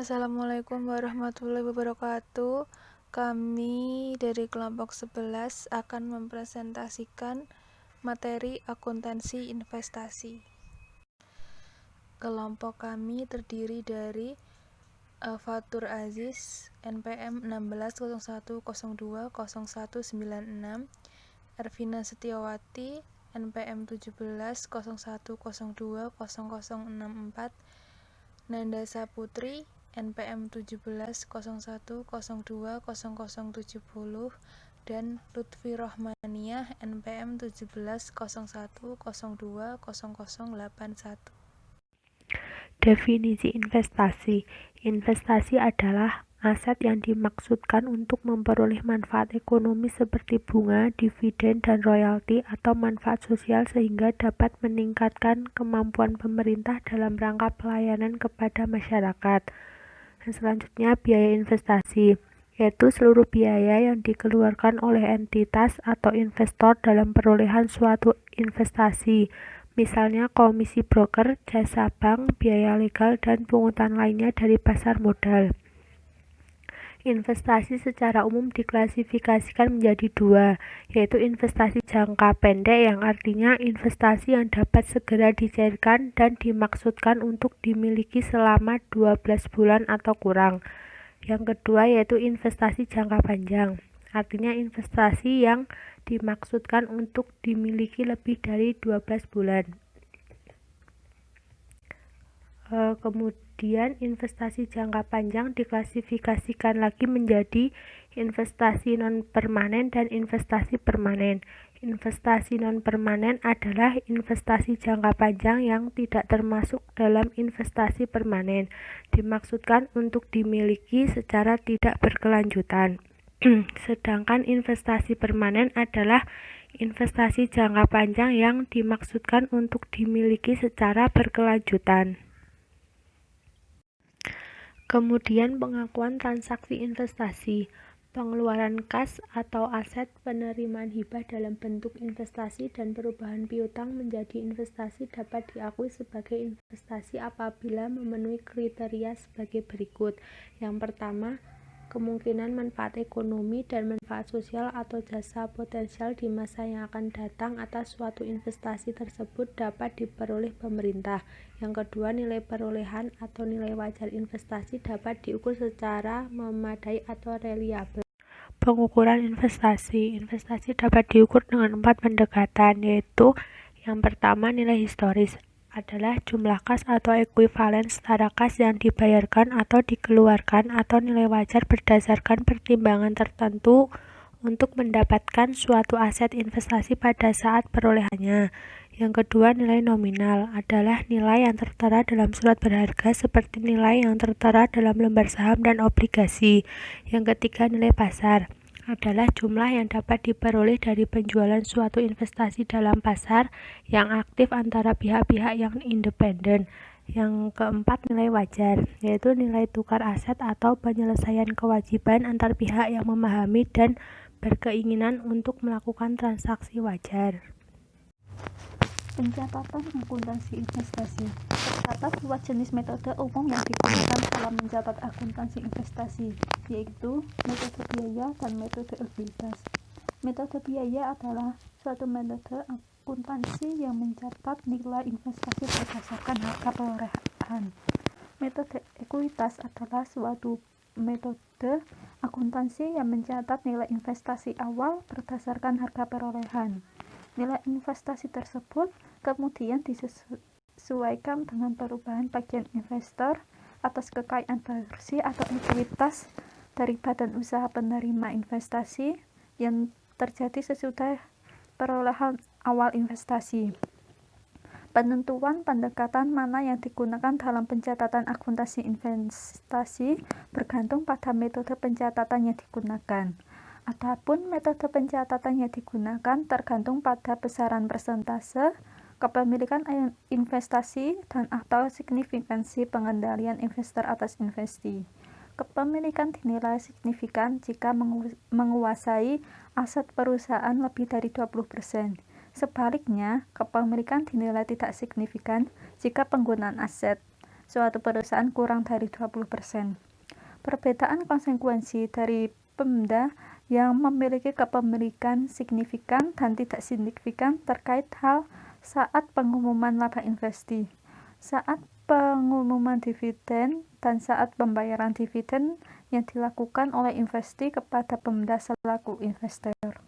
Assalamualaikum warahmatullahi wabarakatuh. Kami dari kelompok 11 akan mempresentasikan materi akuntansi investasi. Kelompok kami terdiri dari Fatur Aziz, NPM 1601020196, Ervina Setiawati, NPM 1701020064, Nanda Saputri, NPM 1701020070, dan Lutfi Rohmaniah, NPM 1701020081. Definisi investasi. Investasi adalah aset yang dimaksudkan untuk memperoleh manfaat ekonomi seperti bunga, dividen, dan royalti atau manfaat sosial sehingga dapat meningkatkan kemampuan pemerintah dalam rangka pelayanan kepada masyarakat. Dan selanjutnya biaya investasi, yaitu seluruh biaya yang dikeluarkan oleh entitas atau investor dalam perolehan suatu investasi. Misalnya komisi broker, jasa bank, biaya legal, dan pungutan lainnya dari pasar modal. Investasi secara umum diklasifikasikan menjadi dua, yaitu investasi jangka pendek yang artinya investasi yang dapat segera dicairkan dan dimaksudkan untuk dimiliki selama 12 bulan atau kurang. Yang kedua yaitu investasi jangka panjang, artinya investasi yang dimaksudkan untuk dimiliki lebih dari 12 bulan. Kemudian investasi jangka panjang diklasifikasikan lagi menjadi investasi non-permanen dan investasi permanen. Investasi non-permanen adalah investasi jangka panjang yang tidak termasuk dalam investasi permanen, dimaksudkan untuk dimiliki secara tidak berkelanjutan. Sedangkan investasi permanen adalah investasi jangka panjang yang dimaksudkan untuk dimiliki secara berkelanjutan. Kemudian pengakuan transaksi investasi, pengeluaran kas atau aset penerimaan hibah dalam bentuk investasi dan perubahan piutang menjadi investasi dapat diakui sebagai investasi apabila memenuhi kriteria sebagai berikut. Yang pertama, kemungkinan manfaat ekonomi dan manfaat sosial atau jasa potensial di masa yang akan datang atas suatu investasi tersebut dapat diperoleh pemerintah. Yang kedua, nilai perolehan atau nilai wajar investasi dapat diukur secara memadai atau reliabel. Pengukuran investasi. Investasi dapat diukur dengan 4 pendekatan, yaitu yang pertama nilai historis adalah jumlah kas atau ekuivalen setara kas yang dibayarkan atau dikeluarkan atau nilai wajar berdasarkan pertimbangan tertentu untuk mendapatkan suatu aset investasi pada saat perolehannya. Yang kedua, nilai nominal adalah nilai yang tertera dalam surat berharga seperti nilai yang tertera dalam lembar saham dan obligasi. Yang ketiga, nilai pasar adalah jumlah yang dapat diperoleh dari penjualan suatu investasi dalam pasar yang aktif antara pihak-pihak yang independen. Yang keempat, nilai wajar, yaitu nilai tukar aset atau penyelesaian kewajiban antar pihak yang memahami dan berkeinginan untuk melakukan transaksi wajar. Pencatatan akuntansi investasi. Terdapat dua jenis metode umum yang digunakan dalam mencatat akuntansi investasi, yaitu metode biaya dan metode ekuitas. Metode biaya adalah suatu metode akuntansi yang mencatat nilai investasi berdasarkan harga perolehan. Metode ekuitas adalah suatu metode akuntansi yang mencatat nilai investasi awal berdasarkan harga perolehan. Nilai investasi tersebut kemudian disesuaikan dengan perubahan bagian investor atas kekayaan bersih atau ekuitas dari badan usaha penerima investasi yang terjadi sesudah perolehan awal investasi. Penentuan pendekatan mana yang digunakan dalam pencatatan akuntansi investasi bergantung pada metode pencatatan yang digunakan. Adapun metode pencatatan yang digunakan tergantung pada besaran persentase, kepemilikan investasi, dan atau signifikansi pengendalian investor atas investasi. Kepemilikan dinilai signifikan jika menguasai aset perusahaan lebih dari 20%. Sebaliknya, kepemilikan dinilai tidak signifikan jika penggunaan aset suatu perusahaan kurang dari 20%. Perbedaan konsekuensi dari Pemda yang memiliki kepemilikan signifikan dan tidak signifikan terkait hal saat pengumuman laba investasi, saat pengumuman dividen, dan saat pembayaran dividen yang dilakukan oleh investasi kepada Pemda selaku investor.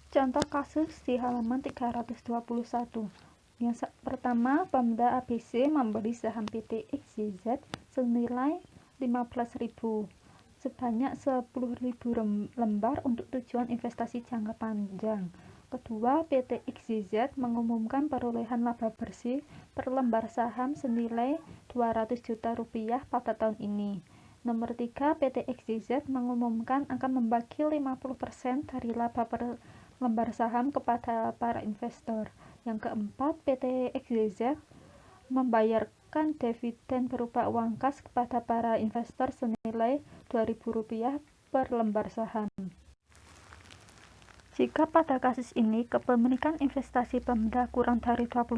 Contoh kasus di halaman 321. Yang pertama, Pemda ABC membeli saham PT XYZ senilai 15.000 sebanyak 10.000 lembar untuk tujuan investasi jangka panjang. Kedua, PT XYZ mengumumkan perolehan laba bersih per lembar saham senilai 200 juta rupiah pada tahun ini. Nomor 3, PT XYZ mengumumkan akan membagi 50% dari laba per lembar saham kepada para investor. Yang keempat, PT XYZ membayarkan dividen berupa uang kas kepada para investor senilai Rp2.000 per lembar saham. Jika pada kasus ini kepemilikan investasi Pemda kurang dari 20%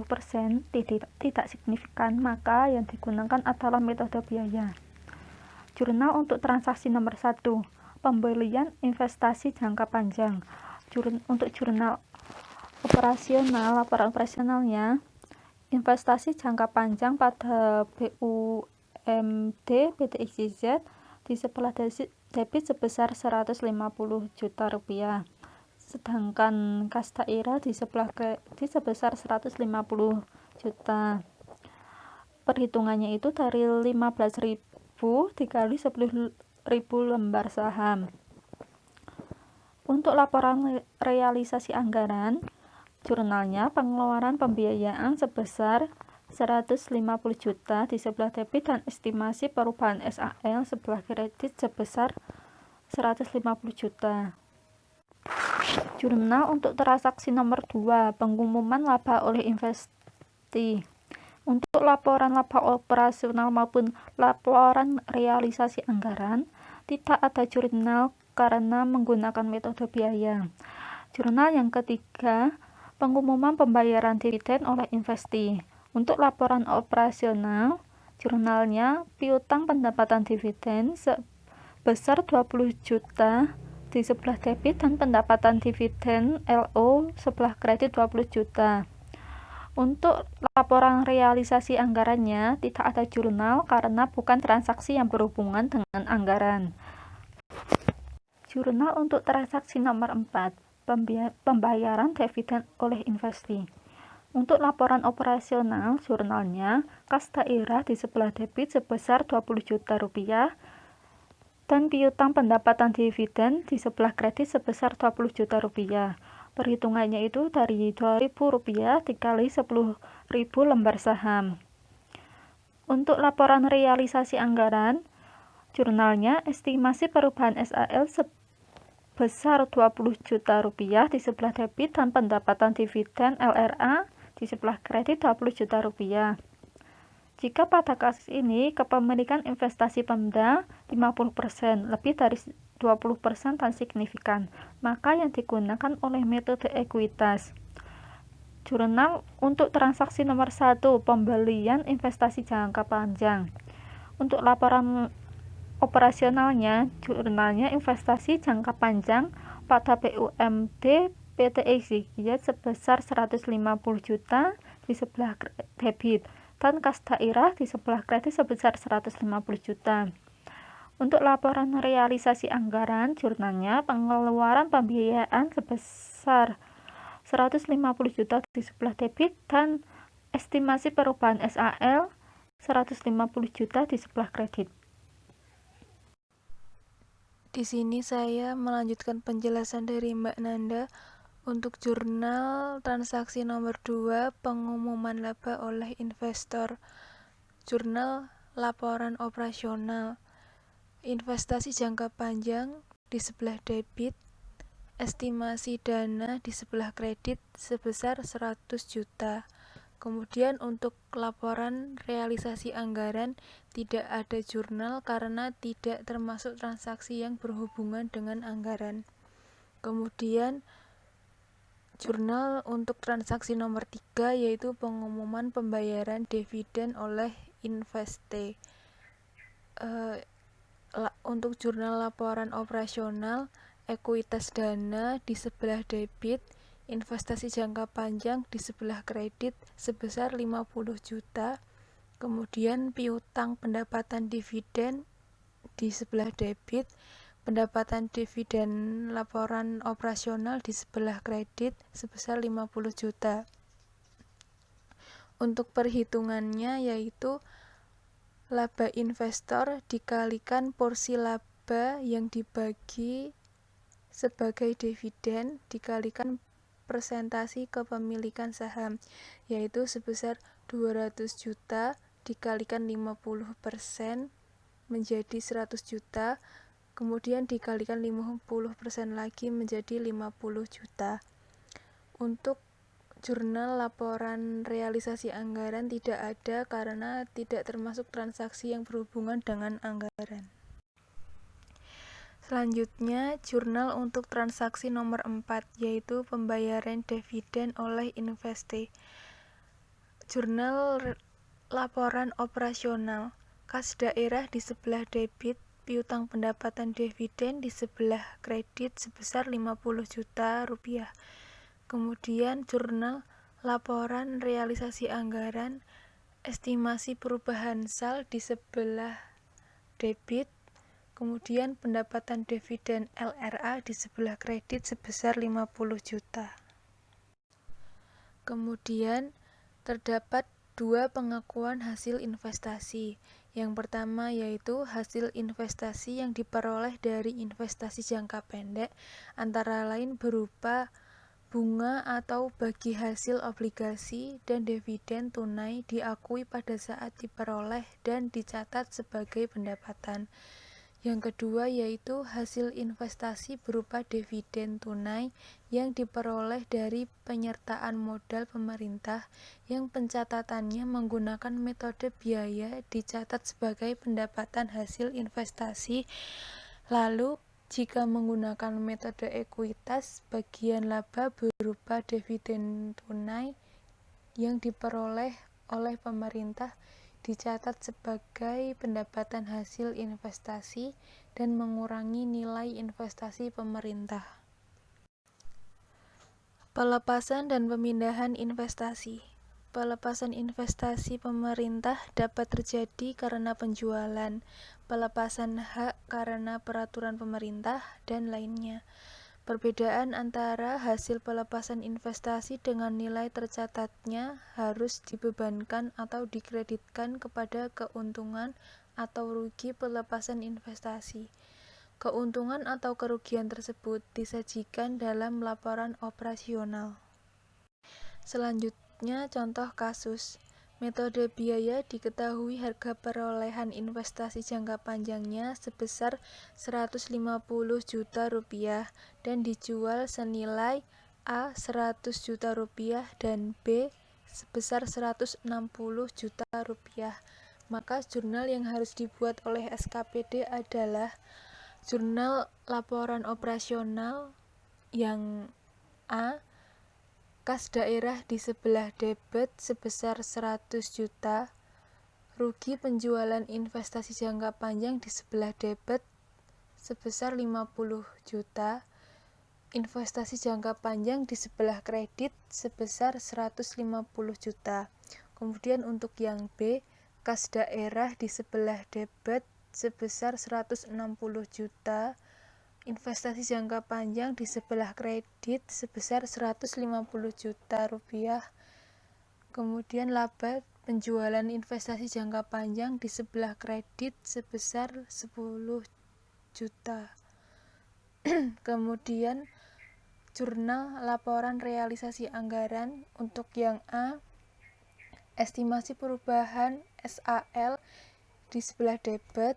tidak signifikan, maka yang digunakan adalah metode biaya. Jurnal untuk transaksi nomor 1, pembelian investasi jangka panjang. Untuk jurnal operasional, laporan operasionalnya, investasi jangka panjang pada BUMD PT XYZ di sebelah debit sebesar Rp150 juta, sedangkan kas daerah di sebelah kredit sebesar Rp150 juta. Perhitungannya itu dari 15.000 dikali 10.000 lembar saham. Untuk laporan realisasi anggaran, jurnalnya pengeluaran pembiayaan sebesar 150 juta di sebelah debit dan estimasi perubahan SAL sebelah kredit sebesar 150 juta. Jurnal untuk transaksi nomor 2, pengumuman laba oleh investasi. Untuk laporan laba operasional maupun laporan realisasi anggaran, tidak ada jurnal karena menggunakan metode biaya. Jurnal yang ketiga, pengumuman pembayaran dividen oleh investasi. Untuk laporan operasional, jurnalnya piutang pendapatan dividen sebesar 20 juta di sebelah debit dan pendapatan dividen LO sebelah kredit 20 juta. Untuk laporan realisasi anggarannya tidak ada jurnal karena bukan transaksi yang berhubungan dengan anggaran. Jurnal untuk transaksi nomor 4, pembayaran dividen oleh investasi. Untuk laporan operasional, jurnalnya kas daerah di sebelah debit sebesar 20 juta rupiah dan piutang pendapatan dividen di sebelah kredit sebesar 20 juta rupiah. Perhitungannya itu dari Rp2.000 dikali 10.000 lembar saham. Untuk laporan realisasi anggaran, jurnalnya estimasi perubahan SAL sebesar 20 juta rupiah di sebelah debit dan pendapatan dividen LRA di sebelah kredit 20 juta rupiah. Jika pada kasus ini kepemilikan investasi Pemda 50%, lebih dari 20% dan signifikan, maka yang digunakan oleh metode ekuitas. Jurnal untuk transaksi nomor 1, pembelian investasi jangka panjang. Untuk laporan operasionalnya, jurnalnya investasi jangka panjang pada BUMD PT XYZ sebesar 150 juta di sebelah debit dan kas daerah di sebelah kredit sebesar 150 juta. Untuk laporan realisasi anggaran, jurnalnya pengeluaran pembiayaan sebesar 150 juta di sebelah debit dan estimasi perubahan SAL 150 juta di sebelah kredit. Di sini saya melanjutkan penjelasan dari Mbak Nanda untuk jurnal transaksi nomor 2, pengumuman laba oleh investor. Jurnal laporan operasional. Investasi jangka panjang di sebelah debit, estimasi dana di sebelah kredit sebesar 100 juta. Kemudian untuk laporan realisasi anggaran tidak ada jurnal karena tidak termasuk transaksi yang berhubungan dengan anggaran. Kemudian jurnal untuk transaksi nomor 3 yaitu pengumuman pembayaran dividen oleh Investe. Untuk jurnal laporan operasional, ekuitas dana di sebelah debit, investasi jangka panjang di sebelah kredit sebesar 50 juta, kemudian piutang pendapatan dividen di sebelah debit, pendapatan dividen laporan operasional di sebelah kredit sebesar 50 juta. Untuk perhitungannya yaitu laba investor dikalikan porsi laba yang dibagi sebagai dividen dikalikan persentasi kepemilikan saham, yaitu sebesar 200 juta dikalikan 50% menjadi 100 juta, kemudian dikalikan 50% lagi menjadi 50 juta. Untuk jurnal laporan realisasi anggaran tidak ada karena tidak termasuk transaksi yang berhubungan dengan anggaran. Selanjutnya, jurnal untuk transaksi nomor 4, yaitu pembayaran dividen oleh Investe. Jurnal laporan operasional, kas daerah di sebelah debit, piutang pendapatan dividen di sebelah kredit sebesar 50 juta rupiah. Kemudian jurnal laporan realisasi anggaran, estimasi perubahan sal di sebelah debit, kemudian pendapatan dividen LRA di sebelah kredit sebesar 50 juta. Kemudian terdapat dua pengakuan hasil investasi. Yang pertama yaitu hasil investasi yang diperoleh dari investasi jangka pendek, antara lain berupa bunga atau bagi hasil obligasi dan dividen tunai diakui pada saat diperoleh dan dicatat sebagai pendapatan. Yang kedua yaitu hasil investasi berupa dividen tunai yang diperoleh dari penyertaan modal pemerintah yang pencatatannya menggunakan metode biaya dicatat sebagai pendapatan hasil investasi. Lalu jika menggunakan metode ekuitas, bagian laba berupa dividen tunai yang diperoleh oleh pemerintah dicatat sebagai pendapatan hasil investasi dan mengurangi nilai investasi pemerintah. Pelepasan dan pemindahan investasi. Pelepasan investasi pemerintah dapat terjadi karena penjualan, pelepasan hak karena peraturan pemerintah, dan lainnya. Perbedaan antara hasil pelepasan investasi dengan nilai tercatatnya harus dibebankan atau dikreditkan kepada keuntungan atau rugi pelepasan investasi. Keuntungan atau kerugian tersebut disajikan dalam laporan operasional. Selanjutnya, contoh kasus. Metode biaya diketahui harga perolehan investasi jangka panjangnya sebesar 150 juta rupiah dan dijual senilai A 100 juta rupiah dan B sebesar 160 juta rupiah. Maka jurnal yang harus dibuat oleh SKPD adalah jurnal laporan operasional yang A, kas daerah di sebelah debit sebesar 100 juta, rugi penjualan investasi jangka panjang di sebelah debit sebesar 50 juta, investasi jangka panjang di sebelah kredit sebesar 150 juta. Kemudian untuk yang B, kas daerah di sebelah debit sebesar 160 juta, investasi jangka panjang di sebelah kredit sebesar 150 juta rupiah. Kemudian laba penjualan investasi jangka panjang di sebelah kredit sebesar 10 juta. Kemudian jurnal laporan realisasi anggaran untuk yang A, estimasi perubahan SAL di sebelah debit,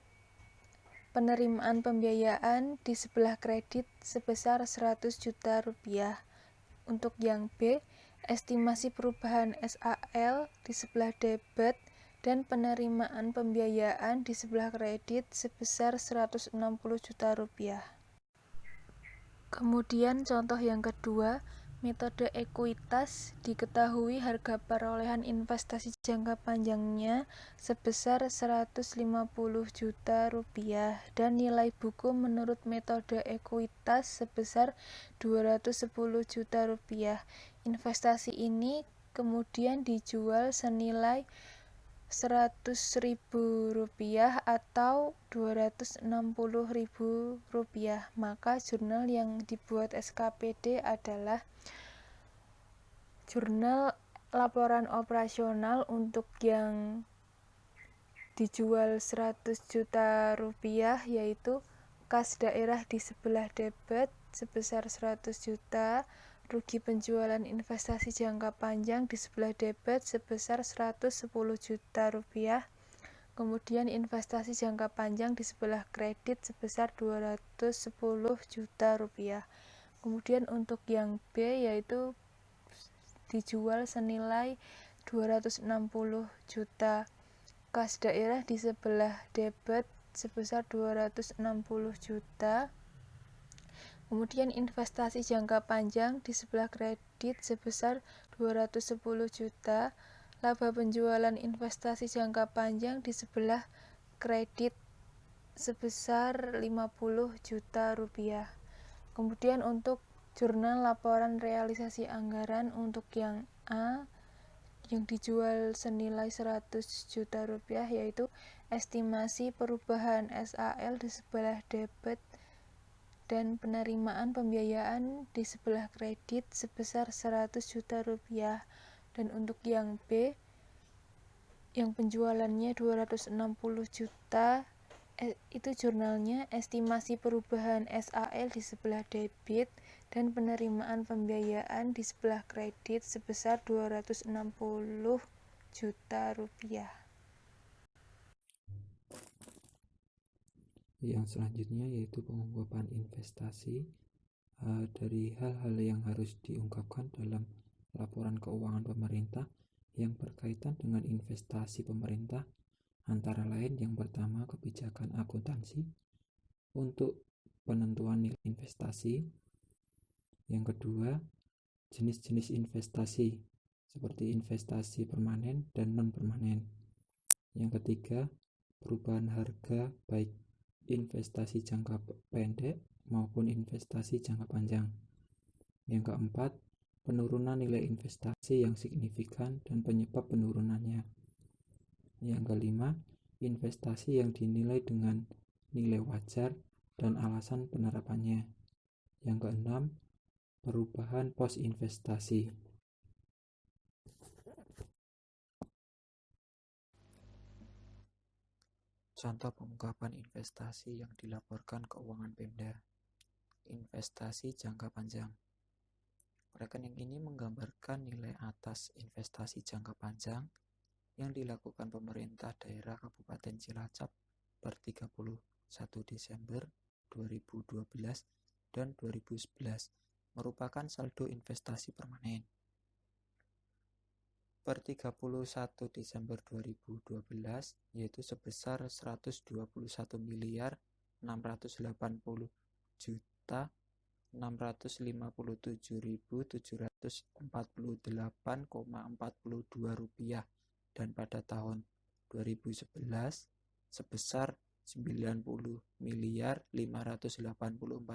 penerimaan pembiayaan di sebelah kredit sebesar 100 juta rupiah. Untuk yang B, estimasi perubahan SAL di sebelah debit dan penerimaan pembiayaan di sebelah kredit sebesar 160 juta rupiah. Kemudian contoh yang kedua, Metode ekuitas diketahui harga perolehan investasi jangka panjangnya sebesar 150 juta rupiah dan nilai buku menurut metode ekuitas sebesar 210 juta rupiah. Investasi ini kemudian dijual senilai 100.000 rupiah atau 260.000 rupiah. Maka jurnal yang dibuat SKPD adalah jurnal laporan operasional untuk yang dijual 100 juta rupiah, yaitu kas daerah di sebelah debit sebesar 100 juta, rugi penjualan investasi jangka panjang di sebelah debit sebesar 110 juta rupiah, kemudian investasi jangka panjang di sebelah kredit sebesar 210 juta rupiah. Kemudian untuk yang B yaitu dijual senilai 260 juta, kas daerah di sebelah debit sebesar 260 juta, kemudian investasi jangka panjang di sebelah kredit sebesar 210 juta, laba penjualan investasi jangka panjang di sebelah kredit sebesar 50 juta rupiah. Kemudian untuk jurnal laporan realisasi anggaran untuk yang A yang dijual senilai 100 juta rupiah yaitu estimasi perubahan SAL di sebelah debit dan penerimaan pembiayaan di sebelah kredit sebesar 100 juta rupiah. Dan untuk yang B yang penjualannya 260 juta itu jurnalnya estimasi perubahan SAL di sebelah debit dan penerimaan pembiayaan di sebelah kredit sebesar 260 juta rupiah. Yang selanjutnya yaitu pengungkapan investasi. Dari hal-hal yang harus diungkapkan dalam laporan keuangan pemerintah yang berkaitan dengan investasi pemerintah, antara lain yang pertama kebijakan akuntansi untuk penentuan nilai investasi, yang kedua jenis-jenis investasi seperti investasi permanen dan non-permanen, yang ketiga perubahan harga baik investasi jangka pendek maupun investasi jangka panjang, yang keempat penurunan nilai investasi yang signifikan dan penyebab penurunannya, yang kelima investasi yang dinilai dengan nilai wajar dan alasan penerapannya, yang keenam perubahan pos investasi. Contoh pengungkapan investasi yang dilaporkan keuangan Pemda. Investasi jangka panjang. Rekening ini menggambarkan nilai atas investasi jangka panjang yang dilakukan pemerintah daerah Kabupaten Cilacap per 31 Desember 2012 dan 2011 merupakan saldo investasi permanen. Per 31 Desember 2012 yaitu sebesar 121 miliar 680 juta 657.748,42 rupiah, dan pada tahun 2011 sebesar 90 miliar 584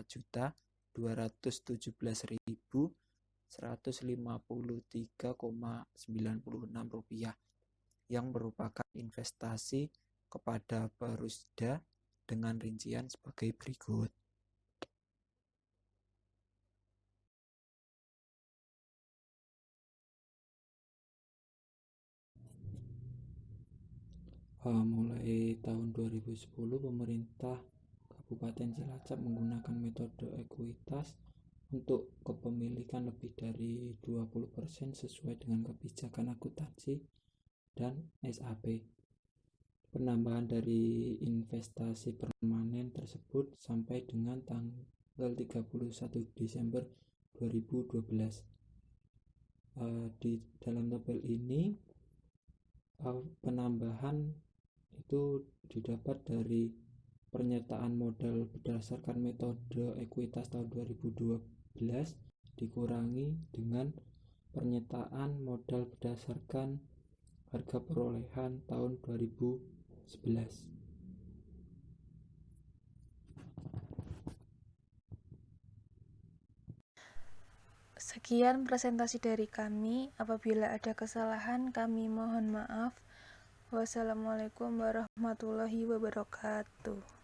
juta 217.153,96 rupiah yang merupakan investasi kepada Perusda dengan rincian sebagai berikut. Mulai tahun 2010 pemerintah Kabupaten Cilacap menggunakan metode ekuitas untuk kepemilikan lebih dari 20% sesuai dengan kebijakan akuntansi dan SAP. Penambahan dari investasi permanen tersebut sampai dengan tanggal 31 Desember 2012. Di dalam tabel ini penambahan itu didapat dari pernyataan modal berdasarkan metode ekuitas tahun 2012 dikurangi dengan pernyataan modal berdasarkan harga perolehan tahun 2011. Sekian presentasi dari kami. Apabila ada kesalahan, kami mohon maaf. Wassalamualaikum warahmatullahi wabarakatuh.